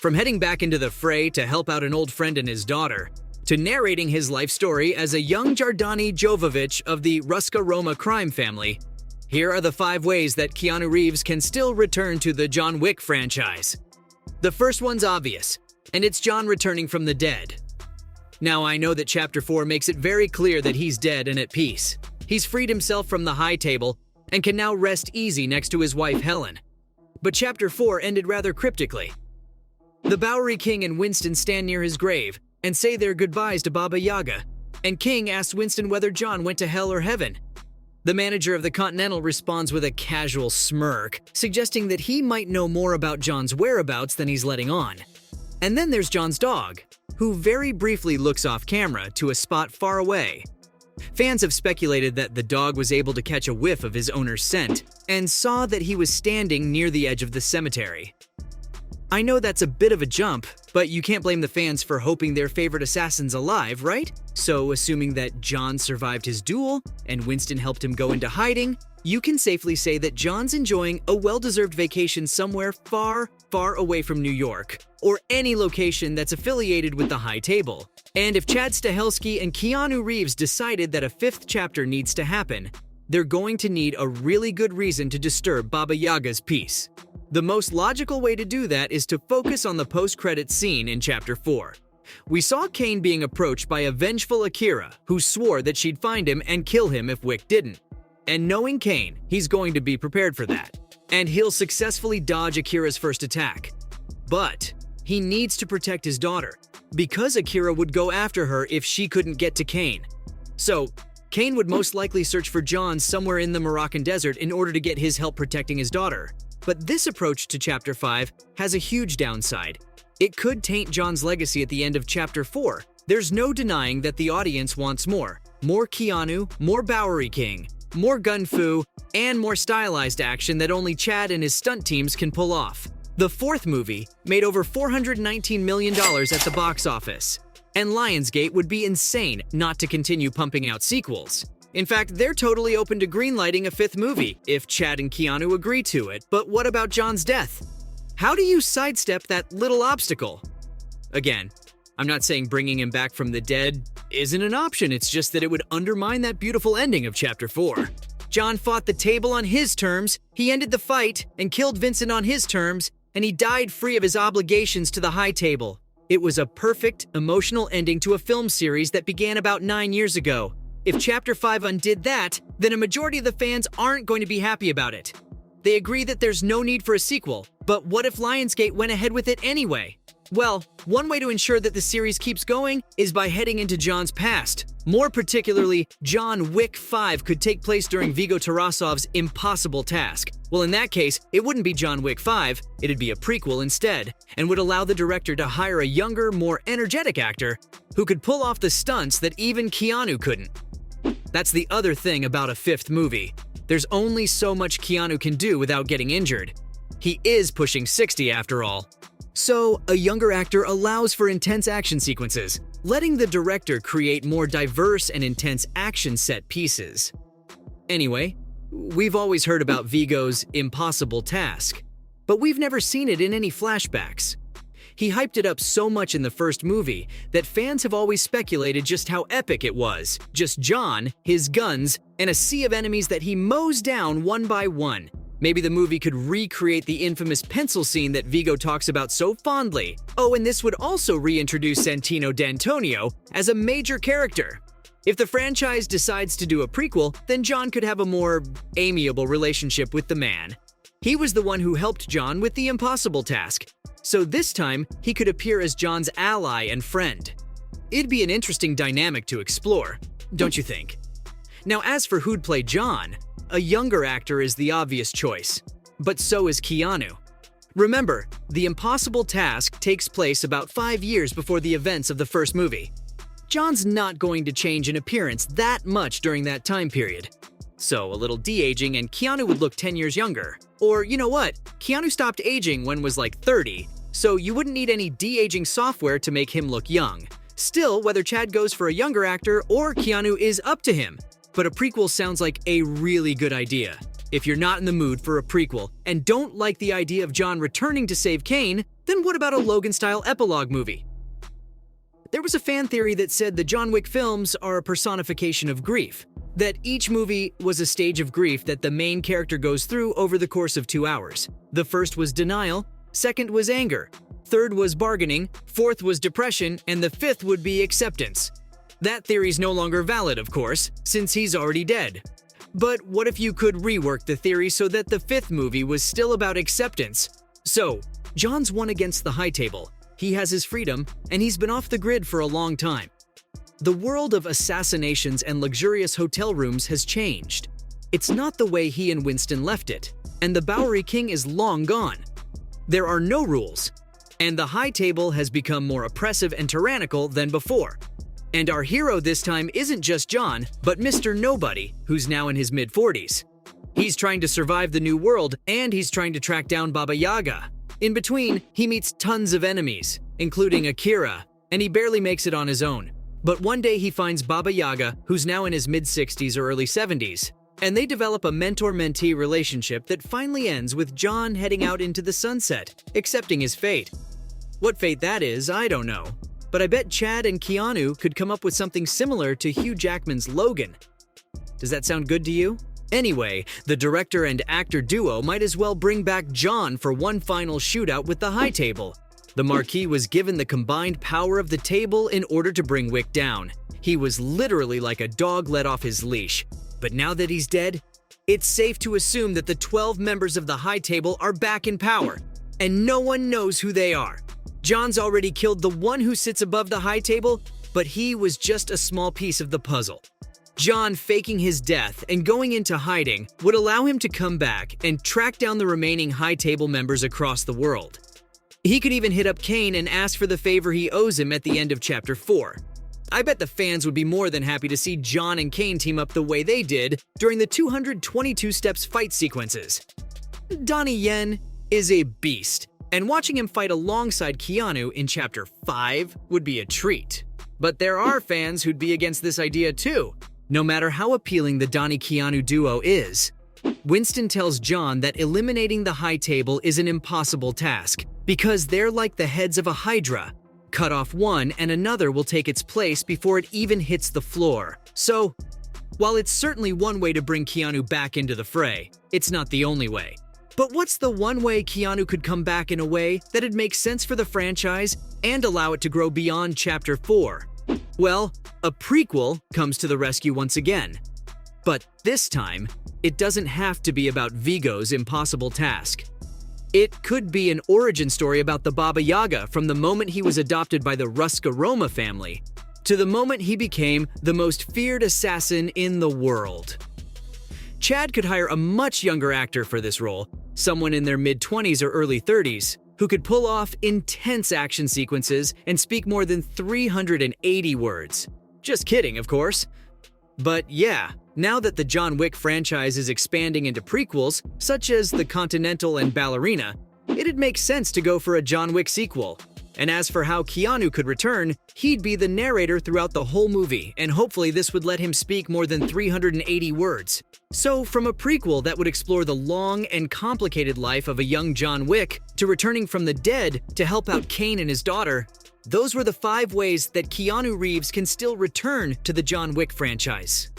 From heading back into the fray to help out an old friend and his daughter, to narrating his life story as a young Jardani Jovovich of the Ruska Roma crime family, here are the 5 ways that Keanu Reeves can still return to the John Wick franchise. The first one's obvious, and it's John returning from the dead. Now, I know that Chapter 4 makes it very clear that he's dead and at peace. He's freed himself from the high table and can now rest easy next to his wife Helen. But Chapter 4 ended rather cryptically. The Bowery King and Winston stand near his grave and say their goodbyes to Baba Yaga, and King asks Winston whether John went to hell or heaven. The manager of the Continental responds with a casual smirk, suggesting that he might know more about John's whereabouts than he's letting on. And then there's John's dog, who very briefly looks off camera to a spot far away. Fans have speculated that the dog was able to catch a whiff of his owner's scent and saw that he was standing near the edge of the cemetery. I know that's a bit of a jump, but you can't blame the fans for hoping their favorite assassin's alive, right? So, assuming that John survived his duel and Winston helped him go into hiding, you can safely say that John's enjoying a well-deserved vacation somewhere far, far away from New York, or any location that's affiliated with the High Table. And if Chad Stahelski and Keanu Reeves decided that a 5th chapter needs to happen, they're going to need a really good reason to disturb Baba Yaga's peace. The most logical way to do that is to focus on the post-credits scene in Chapter 4. We saw Kane being approached by a vengeful Akira who swore that she'd find him and kill him if Wick didn't. And knowing Kane, he's going to be prepared for that. And he'll successfully dodge Akira's first attack. But he needs to protect his daughter, because Akira would go after her if she couldn't get to Kane. So, Kane would most likely search for John somewhere in the Moroccan desert in order to get his help protecting his daughter. But this approach to Chapter 5 has a huge downside. It could taint John's legacy at the end of Chapter 4. There's no denying that the audience wants more. More Keanu, more Bowery King, more gun fu, and more stylized action that only Chad and his stunt teams can pull off. The 4th movie made over $419 million at the box office, and Lionsgate would be insane not to continue pumping out sequels. In fact, they're totally open to greenlighting a 5th movie if Chad and Keanu agree to it. But what about John's death? How do you sidestep that little obstacle? Again, I'm not saying bringing him back from the dead isn't an option, it's just that it would undermine that beautiful ending of Chapter 4. John fought the table on his terms, he ended the fight and killed Vincent on his terms, and he died free of his obligations to the High Table. It was a perfect, emotional ending to a film series that began about 9 years ago. If Chapter 5 undid that, then a majority of the fans aren't going to be happy about it. They agree that there's no need for a sequel, but what if Lionsgate went ahead with it anyway? Well, one way to ensure that the series keeps going is by heading into John's past. More particularly, John Wick 5 could take place during Viggo Tarasov's impossible task. Well, in that case, it wouldn't be John Wick 5, it'd be a prequel instead, and would allow the director to hire a younger, more energetic actor who could pull off the stunts that even Keanu couldn't. That's the other thing about a 5th movie. There's only so much Keanu can do without getting injured. He is pushing 60 after all. So, a younger actor allows for intense action sequences, letting the director create more diverse and intense action set pieces. Anyway, we've always heard about Viggo's impossible task, but we've never seen it in any flashbacks. He hyped it up so much in the first movie that fans have always speculated just how epic it was. Just John, his guns, and a sea of enemies that he mows down one by one. Maybe the movie could recreate the infamous pencil scene that Viggo talks about so fondly. Oh, and this would also reintroduce Santino D'Antonio as a major character. If the franchise decides to do a prequel, then John could have a more amiable relationship with the man. He was the one who helped John with the impossible task, so this time he could appear as John's ally and friend. It'd be an interesting dynamic to explore, don't you think? Now, as for who'd play John, a younger actor is the obvious choice, but so is Keanu. Remember, the impossible task takes place about 5 years before the events of the first movie. John's not going to change in appearance that much during that time period. So a little de-aging and Keanu would look 10 years younger. Or you know what? Keanu stopped aging when was like 30, so you wouldn't need any de-aging software to make him look young. Still, whether Chad goes for a younger actor or Keanu is up to him. But a prequel sounds like a really good idea. If you're not in the mood for a prequel and don't like the idea of John returning to save Kane, then what about a Logan-style epilogue movie? There was a fan theory that said the John Wick films are a personification of grief, that each movie was a stage of grief that the main character goes through over the course of 2 hours. The first was denial, second was anger, third was bargaining, fourth was depression, and the fifth would be acceptance. That theory's no longer valid, of course, since he's already dead. But what if you could rework the theory so that the fifth movie was still about acceptance? So, John's won against the high table. He has his freedom, and he's been off the grid for a long time. The world of assassinations and luxurious hotel rooms has changed. It's not the way he and Winston left it, and the Bowery King is long gone. There are no rules, and the high table has become more oppressive and tyrannical than before. And our hero this time isn't just John, but Mr. Nobody, who's now in his mid-40s. He's trying to survive the new world, and he's trying to track down Baba Yaga. In between, he meets tons of enemies, including Akira, and he barely makes it on his own. But one day he finds Baba Yaga, who's now in his mid-60s or early 70s, and they develop a mentor-mentee relationship that finally ends with John heading out into the sunset, accepting his fate. What fate that is, I don't know. But I bet Chad and Keanu could come up with something similar to Hugh Jackman's Logan. Does that sound good to you? Anyway, the director and actor duo might as well bring back John for one final shootout with the high table. The Marquis was given the combined power of the table in order to bring Wick down. He was literally like a dog let off his leash. But now that he's dead, it's safe to assume that the 12 members of the high table are back in power, and no one knows who they are. John's already killed the one who sits above the high table, but he was just a small piece of the puzzle. John faking his death and going into hiding would allow him to come back and track down the remaining high table members across the world. He could even hit up Kane and ask for the favor he owes him at the end of Chapter 4. I bet the fans would be more than happy to see John and Kane team up the way they did during the 222 steps fight sequences. Donnie Yen is a beast, and watching him fight alongside Keanu in Chapter 5 would be a treat. But there are fans who'd be against this idea too, no matter how appealing the Donnie-Keanu duo is. Winston tells John that eliminating the high table is an impossible task, because they're like the heads of a hydra. Cut off one and another will take its place before it even hits the floor. So, while it's certainly one way to bring Keanu back into the fray, it's not the only way. But what's the one way Keanu could come back in a way that'd make sense for the franchise and allow it to grow beyond Chapter 4? Well, a prequel comes to the rescue once again. But this time, it doesn't have to be about Vigo's impossible task. It could be an origin story about the Baba Yaga from the moment he was adopted by the Ruska-Roma family to the moment he became the most feared assassin in the world. Chad could hire a much younger actor for this role, someone in their mid-20s or early 30s, who could pull off intense action sequences and speak more than 380 words. Just kidding, of course. But yeah, now that the John Wick franchise is expanding into prequels, such as The Continental and Ballerina, it'd make sense to go for a John Wick sequel. And as for how Keanu could return, he'd be the narrator throughout the whole movie, and hopefully this would let him speak more than 380 words. So, from a prequel that would explore the long and complicated life of a young John Wick to returning from the dead to help out Kane and his daughter, those were the 5 ways that Keanu Reeves can still return to the John Wick franchise.